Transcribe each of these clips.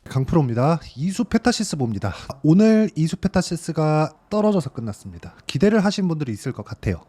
강프로입니다. 이수페타시스 봅니다. 오늘 이수페타시스가 떨어져서 끝났습니다. 기대를 하신 분들이 있을 것 같아요.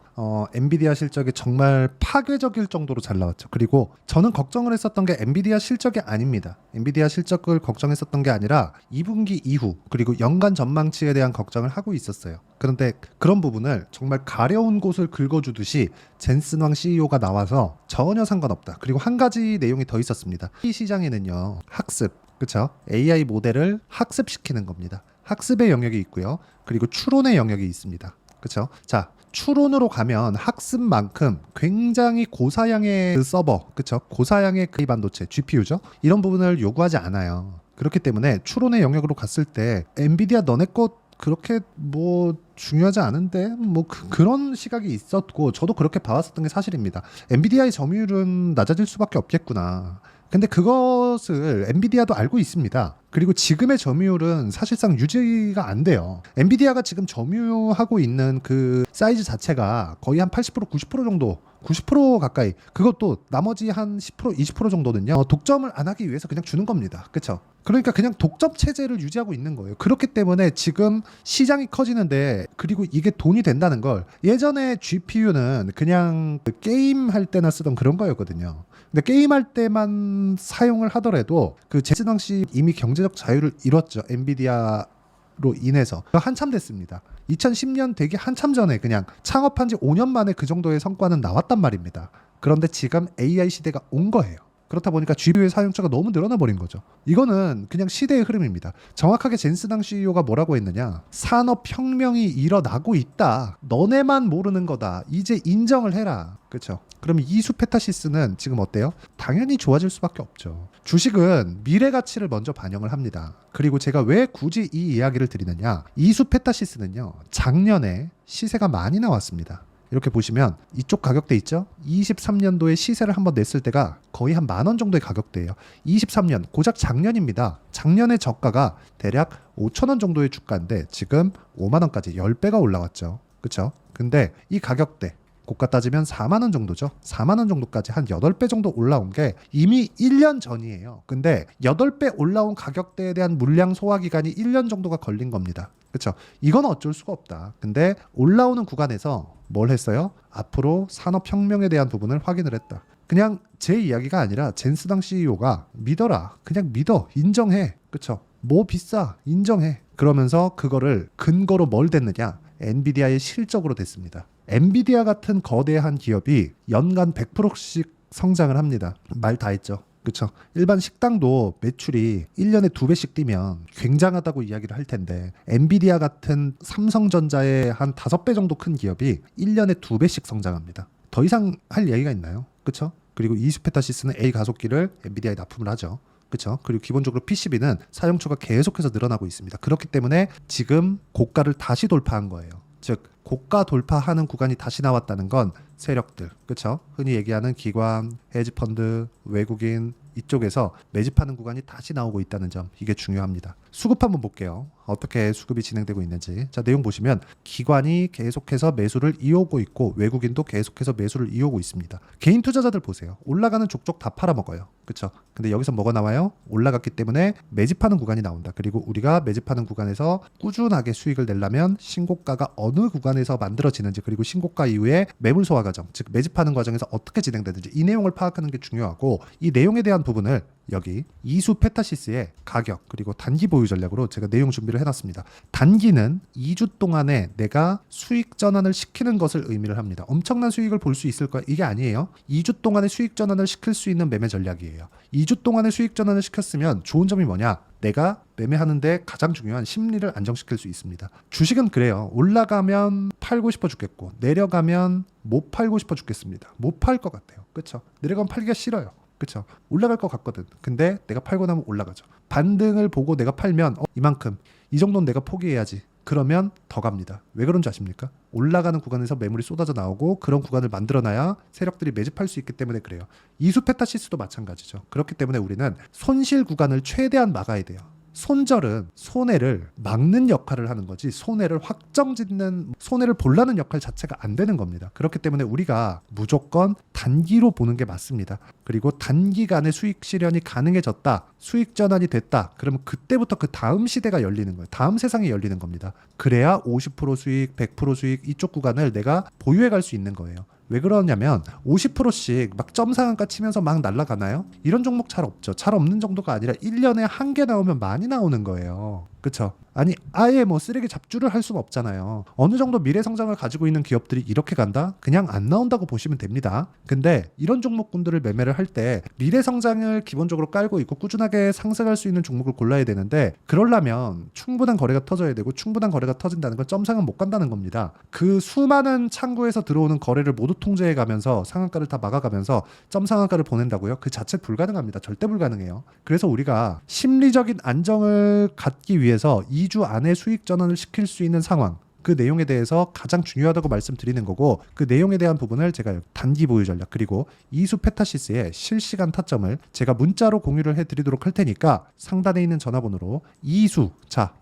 엔비디아 실적이 정말 파괴적일 정도로 잘 나왔죠. 그리고 저는 걱정을 했었던 게 엔비디아 실적이 아닙니다. 엔비디아 실적을 걱정했었던 게 아니라 2분기 이후 그리고 연간 전망치에 대한 걱정을 하고 있었어요. 그런데 그런 부분을 정말 가려운 곳을 긁어주듯이 젠슨 황 CEO가 나와서 전혀 상관없다. 그리고 한 가지 내용이 더 있었습니다. 이 시장에는요, 학습, 그렇죠? AI 모델을 학습시키는 겁니다. 학습의 영역이 있고요. 그리고 추론의 영역이 있습니다. 그렇죠? 자, 추론으로 가면 학습만큼 굉장히 고사양의 그 서버, 그렇죠? 고사양의 그 반도체, GPU죠? 이런 부분을 요구하지 않아요. 그렇기 때문에 추론의 영역으로 갔을 때 엔비디아 너네 것 그렇게 뭐 중요하지 않은데 뭐 그런 시각이 있었고 저도 그렇게 봐왔었던 게 사실입니다. 엔비디아의 점유율은 낮아질 수밖에 없겠구나. 근데 그것을 엔비디아도 알고 있습니다. 그리고 지금의 점유율은 사실상 유지가 안 돼요. 엔비디아가 지금 점유하고 있는 그 사이즈 자체가 거의 한 80%, 90% 정도, 90% 가까이. 그것도 나머지 한 10%, 20% 정도는요. 독점을 안 하기 위해서 그냥 주는 겁니다. 그렇죠? 그러니까 그냥 독점 체제를 유지하고 있는 거예요. 그렇기 때문에 지금 시장이 커지는데, 그리고 이게 돈이 된다는 걸, 예전에 GPU는 그냥 게임 할 때나 쓰던 그런 거였거든요. 근데 게임할 때만 사용을 하더라도 그 젠슨 황 씨 이미 경제적 자유를 잃었죠. 엔비디아로 인해서. 한참 됐습니다. 2010년 되기 한참 전에 그냥 창업한 지 5년 만에 그 정도의 성과는 나왔단 말입니다. 그런데 지금 AI 시대가 온 거예요. 그렇다 보니까 GPU의 사용처가 너무 늘어나 버린 거죠. 이거는 그냥 시대의 흐름입니다. 정확하게 젠슨 황 CEO가 뭐라고 했느냐, 산업혁명이 일어나고 있다, 너네만 모르는 거다, 이제 인정을 해라. 그렇죠? 그러면 이수페타시스는 지금 어때요? 당연히 좋아질 수밖에 없죠. 주식은 미래 가치를 먼저 반영을 합니다. 그리고 제가 왜 굳이 이 이야기를 드리느냐, 이수페타시스는요, 작년에 시세가 많이 나왔습니다. 이렇게 보시면 이쪽 가격대 있죠? 23년도에 시세를 한번 냈을 때가 거의 한 10,000원 정도의 가격대예요. 23년, 고작 작년입니다. 작년의 저가가 대략 5,000원 정도의 주가인데 지금 50,000원까지 10배가 올라왔죠. 그렇죠? 근데 이 가격대 고가 따지면 40,000원 정도죠. 40,000원 정도까지 한 8배 정도 올라온 게 이미 1년 전이에요. 근데 8배 올라온 가격대에 대한 물량 소화 기간이 1년 정도가 걸린 겁니다. 그렇죠? 이건 어쩔 수가 없다. 근데 올라오는 구간에서 뭘 했어요? 앞으로 산업혁명에 대한 부분을 확인을 했다. 그냥 제 이야기가 아니라 젠슨 황 CEO가 믿어라. 그냥 믿어. 인정해. 그렇죠? 뭐 비싸. 인정해. 그러면서 그거를 근거로 뭘 댔느냐? 엔비디아의 실적으로 됐습니다. 엔비디아 같은 거대한 기업이 연간 100%씩 성장을 합니다. 말 다 했죠. 그렇죠? 일반 식당도 매출이 1년에 2배씩 뛰면 굉장하다고 이야기를 할 텐데, 엔비디아 같은 삼성전자의 한 5배 정도 큰 기업이 1년에 2배씩 성장합니다. 더 이상 할 얘기가 있나요? 그렇죠? 그리고 이수페타시스는 A 가속기를 엔비디아에 납품을 하죠. 그렇죠? 그리고 기본적으로 PCB는 사용처가 계속해서 늘어나고 있습니다. 그렇기 때문에 지금 고가를 다시 돌파한 거예요. 즉 고가 돌파하는 구간이 다시 나왔다는 건 세력들, 그렇죠? 흔히 얘기하는 기관, 헤지펀드, 외국인 이쪽에서 매집하는 구간이 다시 나오고 있다는 점, 이게 중요합니다. 수급 한번 볼게요. 어떻게 수급이 진행되고 있는지. 자, 내용 보시면 기관이 계속해서 매수를 이어오고 있고 외국인도 계속해서 매수를 이어오고 있습니다. 개인 투자자들 보세요. 올라가는 족족 다 팔아먹어요. 그렇죠? 근데 여기서 뭐가 나와요? 올라갔기 때문에 매집하는 구간이 나온다. 그리고 우리가 매집하는 구간에서 꾸준하게 수익을 내려면 신고가가 어느 구간에서 만들어지는지, 그리고 신고가 이후에 매물 소화 과정, 즉 매집하는 과정에서 어떻게 진행되는지, 이 내용을 파악하는 게 중요하고, 이 내용에 대한 부분을 여기 이수페타시스의 가격 그리고 단기 보유 전략으로 제가 내용 준비를 해놨습니다. 단기는 2주 동안에 내가 수익 전환을 시키는 것을 의미를 합니다. 엄청난 수익을 볼 수 있을 거야, 이게 아니에요. 2주 동안에 수익 전환을 시킬 수 있는 매매 전략이에요. 2주 동안에 수익 전환을 시켰으면 좋은 점이 뭐냐, 내가 매매하는데 가장 중요한 심리를 안정시킬 수 있습니다. 주식은 그래요. 올라가면 팔고 싶어 죽겠고 내려가면 못 팔고 싶어 죽겠습니다. 못 팔 것 같아요. 그렇죠? 내려가면 팔기가 싫어요. 그렇죠? 올라갈 것 같거든. 근데 내가 팔고 나면 올라가죠. 반등을 보고 내가 팔면 이만큼, 이 정도는 내가 포기해야지. 그러면 더 갑니다. 왜 그런지 아십니까? 올라가는 구간에서 매물이 쏟아져 나오고 그런 구간을 만들어놔야 세력들이 매집할 수 있기 때문에 그래요. 이수페타시스도 마찬가지죠. 그렇기 때문에 우리는 손실 구간을 최대한 막아야 돼요. 손절은 손해를 막는 역할을 하는 거지 손해를 확정짓는, 손해를 보려는 역할 자체가 안 되는 겁니다. 그렇기 때문에 우리가 무조건 단기로 보는 게 맞습니다. 그리고 단기간에 수익 실현이 가능해졌다, 수익 전환이 됐다, 그러면 그때부터 그 다음 시대가 열리는 거예요. 다음 세상이 열리는 겁니다. 그래야 50% 수익, 100% 수익 이쪽 구간을 내가 보유해 갈 수 있는 거예요. 왜 그러냐면 50%씩 막 점상한가 치면서 막 날아가나요? 이런 종목 잘 없죠. 잘 없는 정도가 아니라 1년에 한 개 나오면 많이 나오는 거예요. 그쵸? 아니 아예 뭐 쓰레기 잡주를 할 수는 없잖아요. 어느 정도 미래 성장을 가지고 있는 기업들이 이렇게 간다? 그냥 안 나온다고 보시면 됩니다. 근데 이런 종목군들을 매매를 할 때 미래 성장을 기본적으로 깔고 있고 꾸준하게 상승할 수 있는 종목을 골라야 되는데, 그러려면 충분한 거래가 터져야 되고, 충분한 거래가 터진다는 건 점상은 못 간다는 겁니다. 그 수많은 창구에서 들어오는 거래를 모두 통제해 가면서 상한가를 다 막아가면서 점상한가를 보낸다고요? 그 자체 불가능합니다. 절대 불가능해요. 그래서 우리가 심리적인 안정을 갖기 위해서 2주 안에 수익 전환을 시킬 수 있는 상황, 그 내용에 대해서 가장 중요하다고 말씀드리는 거고, 그 내용에 대한 부분을 제가 단기 보유 전략 그리고 이수 페타시스의 실시간 타점을 제가 문자로 공유를 해드리도록 할 테니까 상단에 있는 전화번호로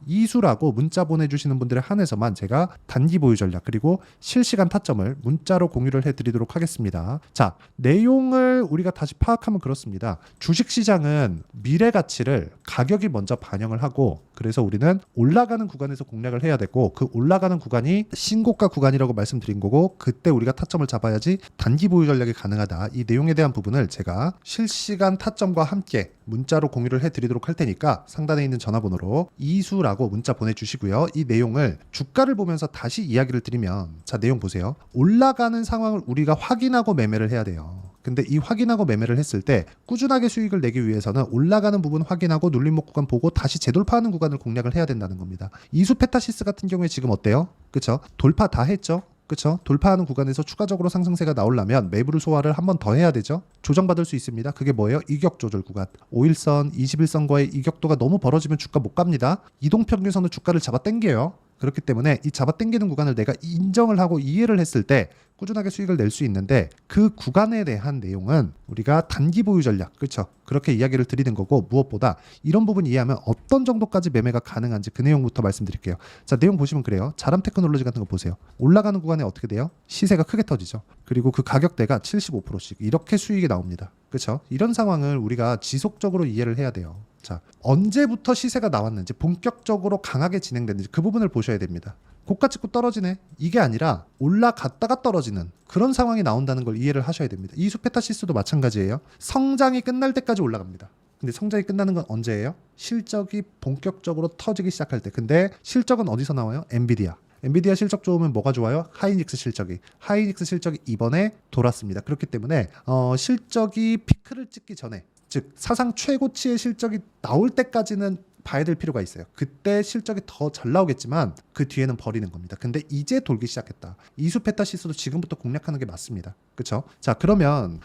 이수라고 문자 보내주시는 분들에 한해서만 제가 단기 보유 전략 그리고 실시간 타점을 문자로 공유를 해드리도록 하겠습니다. 자, 내용을 우리가 다시 파악하면 그렇습니다. 주식시장은 미래 가치를 가격이 먼저 반영을 하고, 그래서 우리는 올라가는 구간에서 공략을 해야 되고, 그 올라가는 구간이 신고가 구간이라고 말씀드린 거고, 그때 우리가 타점을 잡아야지 단기 보유 전략이 가능하다. 이 내용에 대한 부분을 제가 실시간 타점과 함께 문자로 공유를 해드리도록 할 테니까 상단에 있는 전화번호로 이수라고 문자 보내주시고요. 이 내용을 주가를 보면서 다시 이야기를 드리면, 자, 내용 보세요. 올라가는 상황을 우리가 확인하고 매매를 해야 돼요. 근데 이 확인하고 매매를 했을 때 꾸준하게 수익을 내기 위해서는 올라가는 부분 확인하고 눌림목 구간 보고 다시 재돌파하는 구간을 공략을 해야 된다는 겁니다. 이수 페타시스 같은 경우에 지금 어때요? 그쵸? 돌파 다 했죠? 그쵸? 돌파하는 구간에서 추가적으로 상승세가 나오려면 매부를 소화를 한 번 더 해야 되죠? 조정받을 수 있습니다. 그게 뭐예요? 이격 조절 구간. 5일선, 21선과의 이격도가 너무 벌어지면 주가 못 갑니다. 이동평균선은 주가를 잡아 당겨요. 그렇기 때문에 이 잡아 당기는 구간을 내가 인정을 하고 이해를 했을 때 꾸준하게 수익을 낼 수 있는데, 그 구간에 대한 내용은 우리가 단기 보유 전략, 그렇죠? 그렇게 이야기를 드리는 거고, 무엇보다 이런 부분 이해하면 어떤 정도까지 매매가 가능한지 그 내용부터 말씀드릴게요. 자, 내용 보시면 그래요. 자람 테크놀로지 같은 거 보세요. 올라가는 구간에 어떻게 돼요? 시세가 크게 터지죠. 그리고 그 가격대가 75%씩 이렇게 수익이 나옵니다. 그렇죠? 이런 상황을 우리가 지속적으로 이해를 해야 돼요. 자, 언제부터 시세가 나왔는지, 본격적으로 강하게 진행됐는지 그 부분을 보셔야 됩니다. 고가 찍고 떨어지네, 이게 아니라 올라갔다가 떨어지는 그런 상황이 나온다는 걸 이해를 하셔야 됩니다. 이수 페타시스도 마찬가지예요. 성장이 끝날 때까지 올라갑니다. 근데 성장이 끝나는 건 언제예요? 실적이 본격적으로 터지기 시작할 때. 근데 실적은 어디서 나와요? 엔비디아 실적 좋으면 뭐가 좋아요? 하이닉스 실적이 이번에 돌았습니다. 그렇기 때문에 실적이 피크를 찍기 전에, 즉 사상 최고치의 실적이 나올 때까지는 봐야 될 필요가 있어요. 그때 실적이 더 잘 나오겠지만 그 뒤에는 버리는 겁니다. 근데 이제 돌기 시작했다. 이수 페타시스도 지금부터 공략하는 게 맞습니다. 그렇죠? 자, 그러면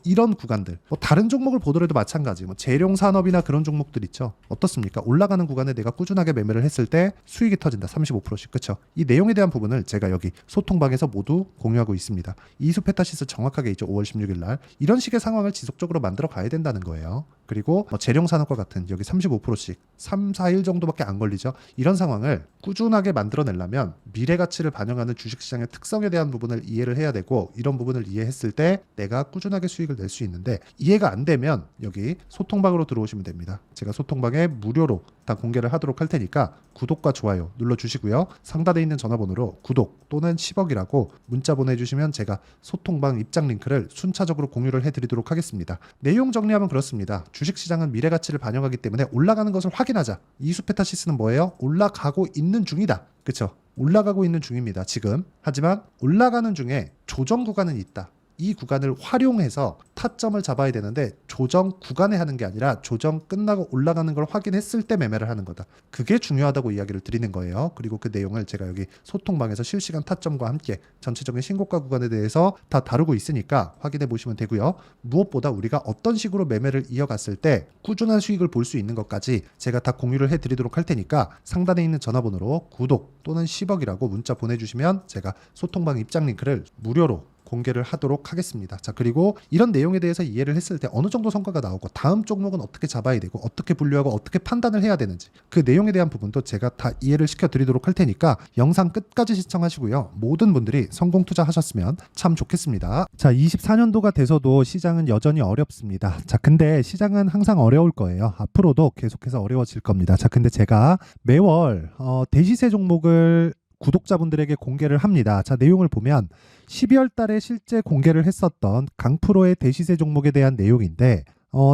이런 구간들, 뭐 다른 종목을 보더라도 마찬가지, 뭐 재룡 산업이나 그런 종목들 있죠. 어떻습니까? 올라가는 구간에 내가 꾸준하게 매매를 했을 때 수익이 터진다. 35%씩. 그렇죠? 이 내용에 대한 부분을 제가 여기 소통방에서 모두 공유하고 있습니다. 이수 페타시스 정확하게 있죠. 5월 16일 날. 이런 식의 상황을 지속적으로 만들어 가야 된다는 거예요. 그리고 재룡 산업과 같은 여기 35%씩 3, 4일 정도밖에 안 걸리죠. 이런 상황을 꾸준하게 만들어내려면 미래 가치를 반영하는 주식시장의 특성에 대한 부분을 이해를 해야 되고, 이런 부분을 이해했을 때 내가 꾸준하게 수익을 낼 수 있는데, 이해가 안 되면 여기 소통방으로 들어오시면 됩니다. 제가 소통방에 무료로 다 공개를 하도록 할 테니까 구독과 좋아요 눌러주시고요. 상단에 있는 전화번호로 구독 또는 10억이라고 문자 보내주시면 제가 소통방 입장 링크를 순차적으로 공유를 해드리도록 하겠습니다. 내용 정리하면 그렇습니다. 주식시장은 미래 가치를 반영하기 때문에 올라가는 것을 확인하자. 이수 페타시스는 뭐예요? 올라가고 있는 중이다. 그렇죠? 올라가고 있는 중입니다. 지금. 하지만 올라가는 중에 조정 구간은 있다. 이 구간을 활용해서 타점을 잡아야 되는데, 조정 구간에 하는 게 아니라 조정 끝나고 올라가는 걸 확인했을 때 매매를 하는 거다. 그게 중요하다고 이야기를 드리는 거예요. 그리고 그 내용을 제가 여기 소통방에서 실시간 타점과 함께 전체적인 신고가 구간에 대해서 다 다루고 있으니까 확인해 보시면 되고요. 무엇보다 우리가 어떤 식으로 매매를 이어갔을 때 꾸준한 수익을 볼 수 있는 것까지 제가 다 공유를 해드리도록 할 테니까 상단에 있는 전화번호로 구독 또는 10억이라고 문자 보내주시면 제가 소통방 입장 링크를 무료로 공개를 하도록 하겠습니다. 자, 그리고 이런 내용에 대해서 이해를 했을 때 어느 정도 성과가 나오고 다음 종목은 어떻게 잡아야 되고 어떻게 분류하고 어떻게 판단을 해야 되는지 그 내용에 대한 부분도 제가 다 이해를 시켜드리도록 할 테니까 영상 끝까지 시청하시고요. 모든 분들이 성공 투자하셨으면 참 좋겠습니다. 자, 24년도가 돼서도 시장은 여전히 어렵습니다. 자, 근데 시장은 항상 어려울 거예요. 앞으로도 계속해서 어려워질 겁니다. 자, 근데 제가 매월 대시세 종목을 구독자분들에게 공개를 합니다. 자, 내용을 보면 12월 달에 실제 공개를 했었던 강프로의 대시세 종목에 대한 내용인데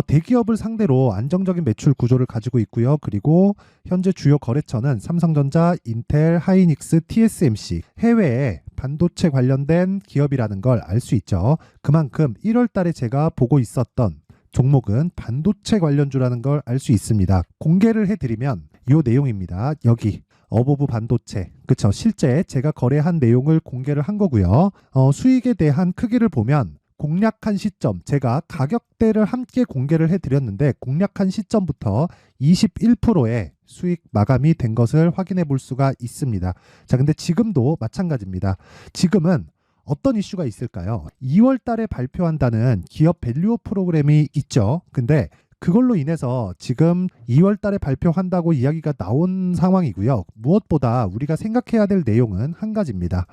대기업을 상대로 안정적인 매출 구조를 가지고 있고요. 그리고 현재 주요 거래처는 삼성전자, 인텔, 하이닉스, TSMC, 해외에 반도체 관련된 기업이라는 걸 알 수 있죠. 그만큼 1월 달에 제가 보고 있었던 종목은 반도체 관련주라는 걸 알 수 있습니다. 공개를 해드리면 이 내용입니다. 여기 어보브 반도체, 그쵸? 실제 제가 거래한 내용을 공개를 한 거고요. 수익에 대한 크기를 보면 공략한 시점, 제가 가격대를 함께 공개를 해드렸는데 공략한 시점부터 21%의 수익 마감이 된 것을 확인해 볼 수가 있습니다. 자, 근데 지금도 마찬가지입니다. 지금은 어떤 이슈가 있을까요? 2월 달에 발표한다는 기업 밸류업 프로그램이 있죠. 근데 그걸로 인해서 지금 2월 달에 발표한다고 이야기가 나온 상황이고요. 무엇보다 우리가 생각해야 될 내용은 한 가지입니다.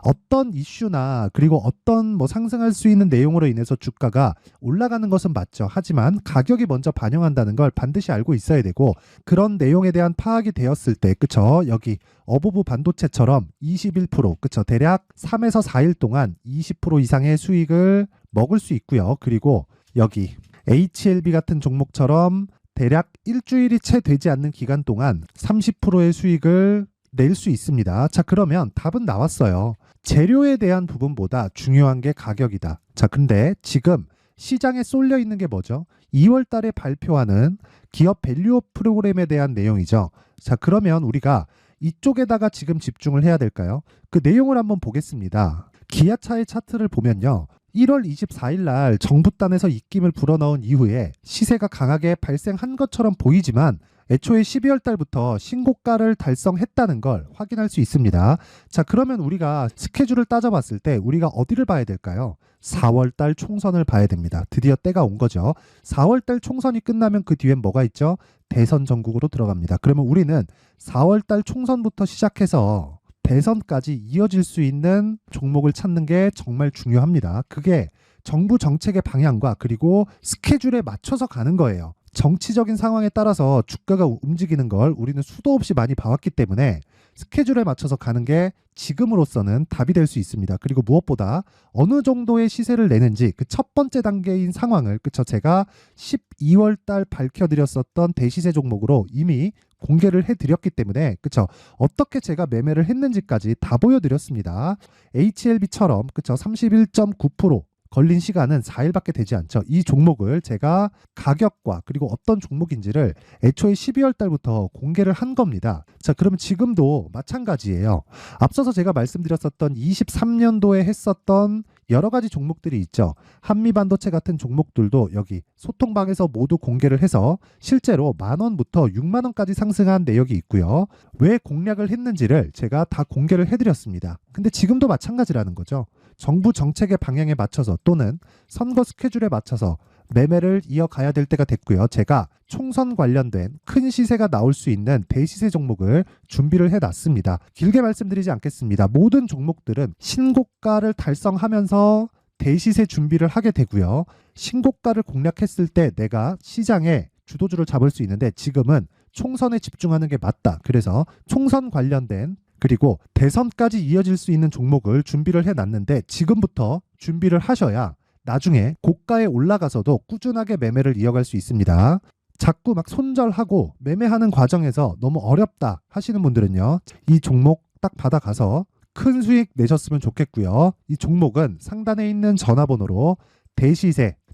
어떤 이슈나 그리고 어떤 상승할 수 있는 내용으로 인해서 주가가 올라가는 것은 맞죠. 하지만 가격이 먼저 반영한다는 걸 반드시 알고 있어야 되고 그런 내용에 대한 파악이 되었을 때 그쵸? 여기 어보브 반도체처럼 21% 그쵸? 대략 3에서 4일 동안 20% 이상의 수익을 먹을 수 있고요. 그리고 여기 HLB 같은 종목처럼 대략 일주일이 채 되지 않는 기간 동안 30%의 수익을 낼 수 있습니다. 자, 그러면 답은 나왔어요. 재료에 대한 부분보다 중요한 게 가격이다. 자, 근데 지금 시장에 쏠려 있는 게 뭐죠? 2월 달에 발표하는 기업 밸류업 프로그램에 대한 내용이죠. 자, 그러면 우리가 이쪽에다가 지금 집중을 해야 될까요? 그 내용을 한번 보겠습니다. 기아차의 차트를 보면요. 1월 24일 날 정부단에서 입김을 불어넣은 이후에 시세가 강하게 발생한 것처럼 보이지만 애초에 12월 달부터 신고가를 달성했다는 걸 확인할 수 있습니다. 자, 그러면 우리가 스케줄을 따져봤을 때 우리가 어디를 봐야 될까요? 4월 달 총선을 봐야 됩니다. 드디어 때가 온 거죠. 4월 달 총선이 끝나면 그 뒤엔 뭐가 있죠? 대선 전국으로 들어갑니다. 그러면 우리는 4월 달 총선부터 시작해서 대선까지 이어질 수 있는 종목을 찾는 게 정말 중요합니다. 그게 정부 정책의 방향과 그리고 스케줄에 맞춰서 가는 거예요. 정치적인 상황에 따라서 주가가 움직이는 걸 우리는 수도 없이 많이 봐왔기 때문에 스케줄에 맞춰서 가는 게 지금으로서는 답이 될 수 있습니다. 그리고 무엇보다 어느 정도의 시세를 내는지 그 첫 번째 단계인 상황을 그쵸? 제가 12월 달 밝혀드렸었던 대시세 종목으로 이미 공개를 해드렸기 때문에 그쵸? 어떻게 제가 매매를 했는지까지 다 보여드렸습니다. HLB처럼 그쵸? 31.9% 걸린 시간은 4일밖에 되지 않죠. 이 종목을 제가 가격과 그리고 어떤 종목인지를 애초에 12월 달부터 공개를 한 겁니다. 자, 그러면 지금도 마찬가지예요. 앞서서 제가 말씀드렸었던 23년도에 했었던 여러 가지 종목들이 있죠. 한미반도체 같은 종목들도 여기 소통방에서 모두 공개를 해서 실제로 10,000원부터 60,000원까지 상승한 내역이 있고요. 왜 공략을 했는지를 제가 다 공개를 해드렸습니다. 근데 지금도 마찬가지라는 거죠. 정부 정책의 방향에 맞춰서 또는 선거 스케줄에 맞춰서 매매를 이어가야 될 때가 됐고요. 제가 총선 관련된 큰 시세가 나올 수 있는 대시세 종목을 준비를 해놨습니다. 길게 말씀드리지 않겠습니다. 모든 종목들은 신고가를 달성하면서 대시세 준비를 하게 되고요. 신고가를 공략했을 때 내가 시장에 주도주를 잡을 수 있는데 지금은 총선에 집중하는 게 맞다. 그래서 총선 관련된 그리고 대선까지 이어질 수 있는 종목을 준비를 해놨는데 지금부터 준비를 하셔야 나중에 고가에 올라가서도 꾸준하게 매매를 이어갈 수 있습니다. 자꾸 막 손절하고 매매하는 과정에서 너무 어렵다 하시는 분들은요. 이 종목 딱 받아가서 큰 수익 내셨으면 좋겠고요. 이 종목은 상단에 있는 전화번호로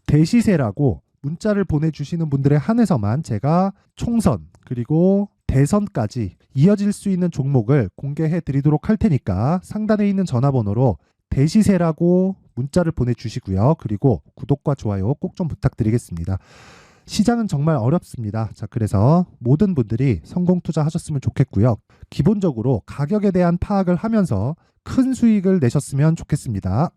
대시세라고 문자를 보내주시는 분들에 한해서만 제가 총선 그리고 대선까지 이어질 수 있는 종목을 공개해 드리도록 할 테니까 상단에 있는 전화번호로 대시세라고 문자를 보내주시고요. 그리고 구독과 좋아요 꼭 좀 부탁드리겠습니다. 시장은 정말 어렵습니다. 자, 그래서 모든 분들이 성공 투자하셨으면 좋겠고요. 기본적으로 가격에 대한 파악을 하면서 큰 수익을 내셨으면 좋겠습니다.